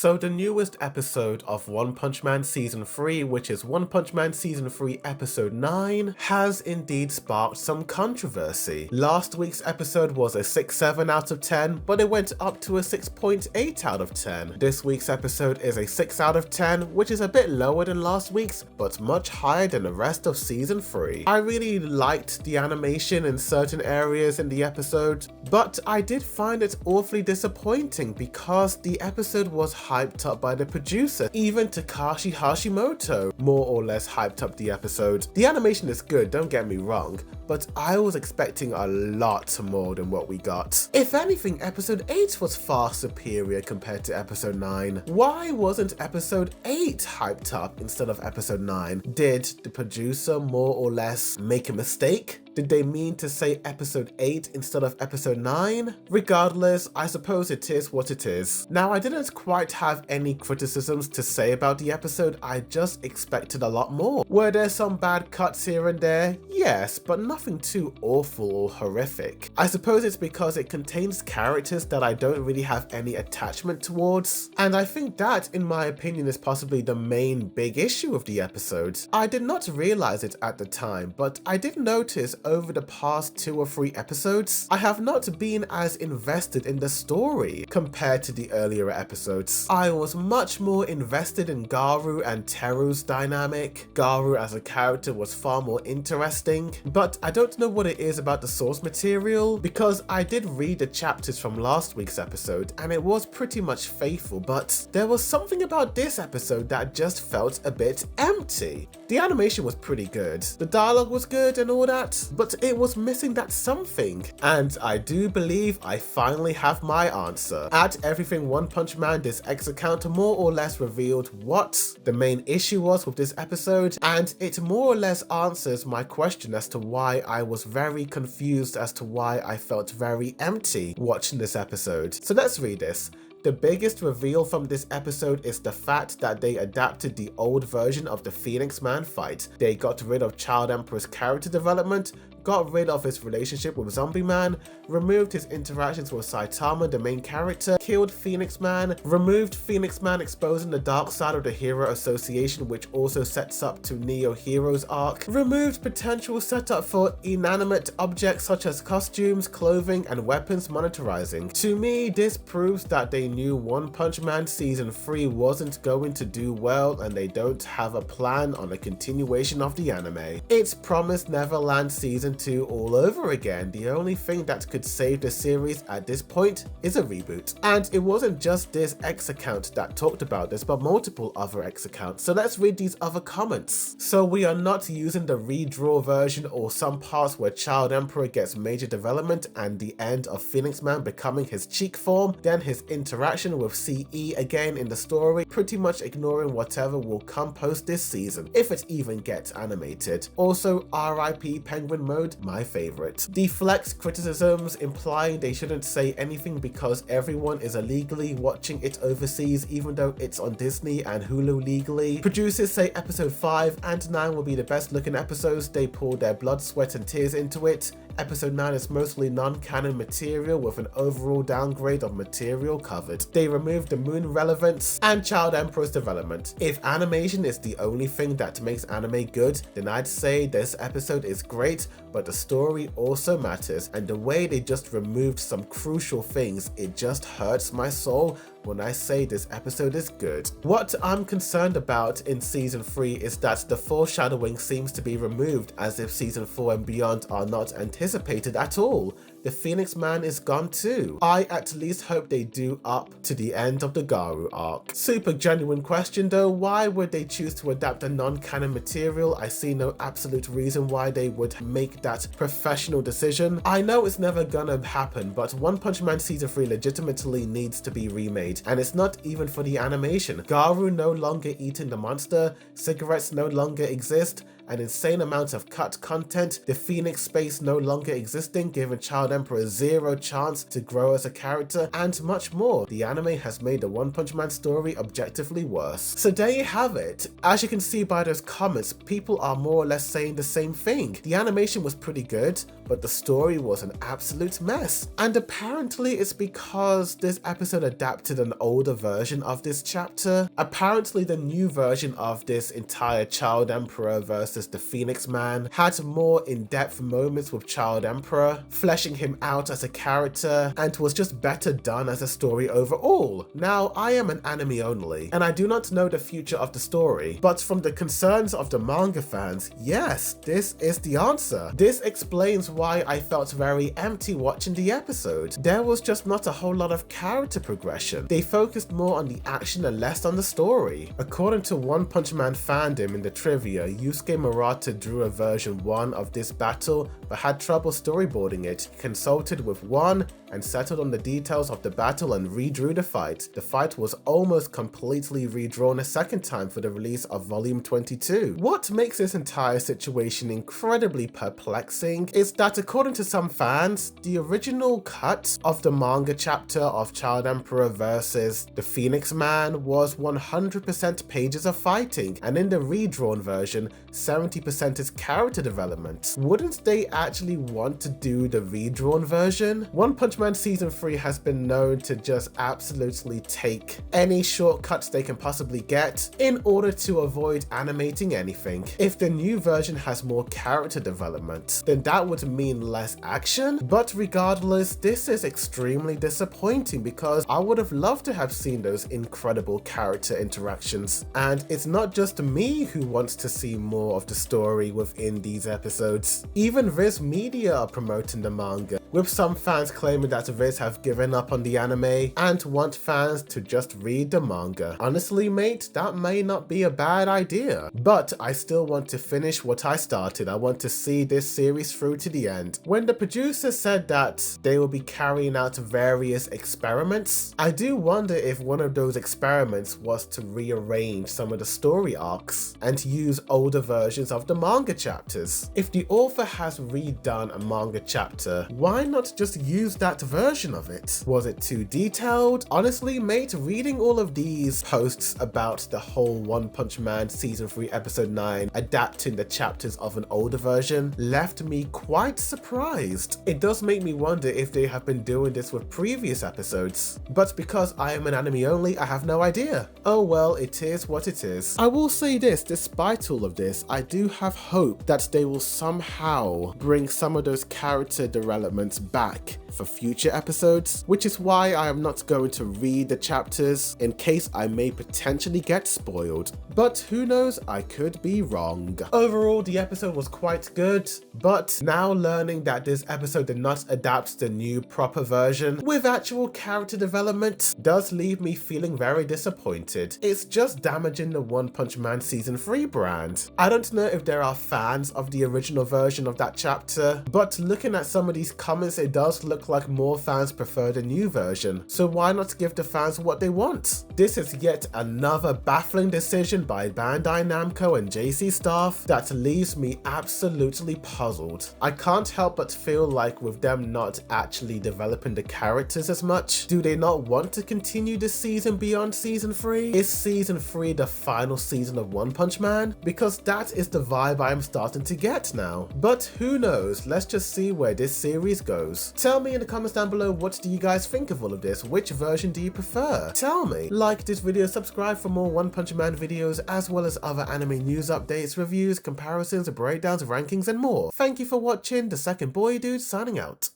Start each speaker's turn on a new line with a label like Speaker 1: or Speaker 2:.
Speaker 1: So the newest episode of One Punch Man Season 3, which is One Punch Man Season 3 Episode 9, has indeed sparked some controversy. Last week's episode was a 6.7 out of 10, but it went up to a 6.8 out of 10. This week's episode is a 6 out of 10, which is a bit lower than last week's, but much higher than the rest of Season 3. I really liked the animation in certain areas in the episode, but I did find it awfully disappointing because the episode was hyped up by the producer. Even Takashi Hashimoto more or less hyped up the episode. The animation is good, don't get me wrong, but I was expecting a lot more than what we got. If anything, episode 8 was far superior compared to episode 9. Why wasn't episode 8 hyped up instead of episode 9? Did the producer more or less make a mistake? Did they mean to say episode 8 instead of episode 9? Regardless, I suppose it is what it is. Now, I didn't quite have any criticisms to say about the episode, I just expected a lot more. Were there some bad cuts here and there? Yes, but nothing too awful or horrific. I suppose it's because it contains characters that I don't really have any attachment towards, and I think that, in my opinion, is possibly the main big issue of the episode. I did not realize it at the time, but I did notice over the past 2 or 3 episodes, I have not been as invested in the story compared to the earlier episodes. I was much more invested in Garu and Teru's dynamic. Garu as a character was far more interesting, but I don't know what it is about the source material because I did read the chapters from last week's episode and it was pretty much faithful, but there was something about this episode that just felt a bit empty. The animation was pretty good, the dialogue was good and all that, but it was missing that something. And I do believe I finally have my answer. At Everything One Punch Man, this X account more or less revealed what the main issue was with this episode, and it more or less answers my question as to why I was very confused as to why I felt very empty watching this episode. So let's read this. The biggest reveal from this episode is the fact that they adapted the old version of the Phoenix Man fight. They got rid of Child Emperor's character development, got rid of his relationship with Zombie Man, removed his interactions with Saitama, the main character, killed Phoenix Man, removed Phoenix Man exposing the dark side of the Hero Association, which also sets up to Neo Hero's arc, removed potential setup for inanimate objects such as costumes, clothing, and weapons monetizing. To me, this proves that they knew One Punch Man Season 3 wasn't going to do well and they don't have a plan on a continuation of the anime. It's promised Neverland Season 2 all over again. The only thing that could save the series at this point is a reboot. And it wasn't just this X account that talked about this, but multiple other X accounts. So let's read these other comments. So we are not using the redraw version or some parts where Child Emperor gets major development and the end of Phoenix Man becoming his cheek form, then his interaction with CE again in the story, pretty much ignoring whatever will come post this season, if it even gets animated. Also, RIP Penguin Mode, my favorite. Deflects criticisms implying they shouldn't say anything because everyone is illegally watching it overseas even though it's on Disney and Hulu legally. Producers say episode 5 and 9 will be the best looking episodes. They poured their blood, sweat and tears into it. Episode 9 is mostly non-canon material with an overall downgrade of material covered. They removed the moon relevance and Child Emperor's development. If animation is the only thing that makes anime good, then I'd say this episode is great, but the story also matters, and the way they just removed some crucial things, it just hurts my soul when I say this episode is good. What I'm concerned about in Season 3 is that the foreshadowing seems to be removed, as if Season 4 and beyond are not anticipated at all. The Phoenix Man is gone too. I at least hope they do up to the end of the Garu arc. Super genuine question though, why would they choose to adapt a non-canon material? I see no absolute reason why they would make that professional decision. I know it's never gonna happen, but One Punch Man Season 3 legitimately needs to be remade, and it's not even for the animation. Garu no longer eating the monster, cigarettes no longer exist, an insane amount of cut content, the Phoenix space no longer existing, giving Child Emperor zero chance to grow as a character, and much more. The anime has made the One Punch Man story objectively worse. So there you have it. As you can see by those comments, people are more or less saying the same thing. The animation was pretty good, but the story was an absolute mess. And apparently it's because this episode adapted an older version of this chapter. Apparently the new version of this entire Child Emperor versus the Phoenix Man had more in-depth moments with Child Emperor, fleshing him out as a character, and was just better done as a story overall. Now, I am an anime only, and I do not know the future of the story, but from the concerns of the manga fans, yes, this is the answer. This explains why I felt very empty watching the episode. There was just not a whole lot of character progression. They focused more on the action and less on the story. According to One Punch Man fandom in the trivia, Yusuke Murata drew a version 1 of this battle but had trouble storyboarding it. He consulted with One and settled on the details of the battle and redrew the fight. The fight was almost completely redrawn a second time for the release of Volume 22. What makes this entire situation incredibly perplexing is that according to some fans, the original cut of the manga chapter of Child Emperor versus the Phoenix Man was 100% pages of fighting, and in the redrawn version, 70% is character development. Wouldn't they actually want to do the redrawn version? One Punch Man Season 3 has been known to just absolutely take any shortcuts they can possibly get in order to avoid animating anything. If the new version has more character development, then that would mean less action, but regardless, this is extremely disappointing because I would have loved to have seen those incredible character interactions. And it's not just me who wants to see more of the story within these episodes. Even Viz Media are promoting the manga, with some fans claiming that Viz have given up on the anime and want fans to just read the manga. Honestly, mate, that may not be a bad idea, but I still want to finish what I started. I want to see this series through to the end. When the producer said that they will be carrying out various experiments, I do wonder if one of those experiments was to rearrange some of the story arcs and use older versions of the manga chapters. If the author has redone a manga chapter, why not just use that version of it? Was it too detailed? Honestly, mate, reading all of these posts about the whole One Punch Man Season 3 Episode 9 adapting the chapters of an older version left me quite surprised. It does make me wonder if they have been doing this with previous episodes, but because I am an anime only, I have no idea. Oh well, it is what it is. I will say this, despite all of this, I do have hope that they will somehow bring some of those character developments back for future episodes, which is why I am not going to read the chapters in case I may potentially get spoiled. But who knows, I could be wrong. Overall, the episode was quite good, but now learning that this episode did not adapt the new proper version with actual character development does leave me feeling very disappointed. It's just damaging the One Punch Man Season 3 brand. I don't know if there are fans of the original version of that chapter, but looking at some of these comments, it does look like more fans prefer the new version. So why not give the fans what they want? This is yet another baffling decision by Bandai Namco and J.C.Staff that leaves me absolutely puzzled. I can't help but feel like with them not actually developing the characters as much, do they not want to continue the season beyond Season 3? Is Season 3 the final season of One Punch Man? Because that is the vibe I am starting to get now. But who knows, let's just see where this series goes. Tell me in the comments down below, what do you guys think of all of this? Which version do you prefer? Tell me. Like this video, subscribe for more One Punch Man videos, as well as other anime news updates, reviews, comparisons, breakdowns, rankings, and more. Thank you for watching. The Second Boy Dude signing out.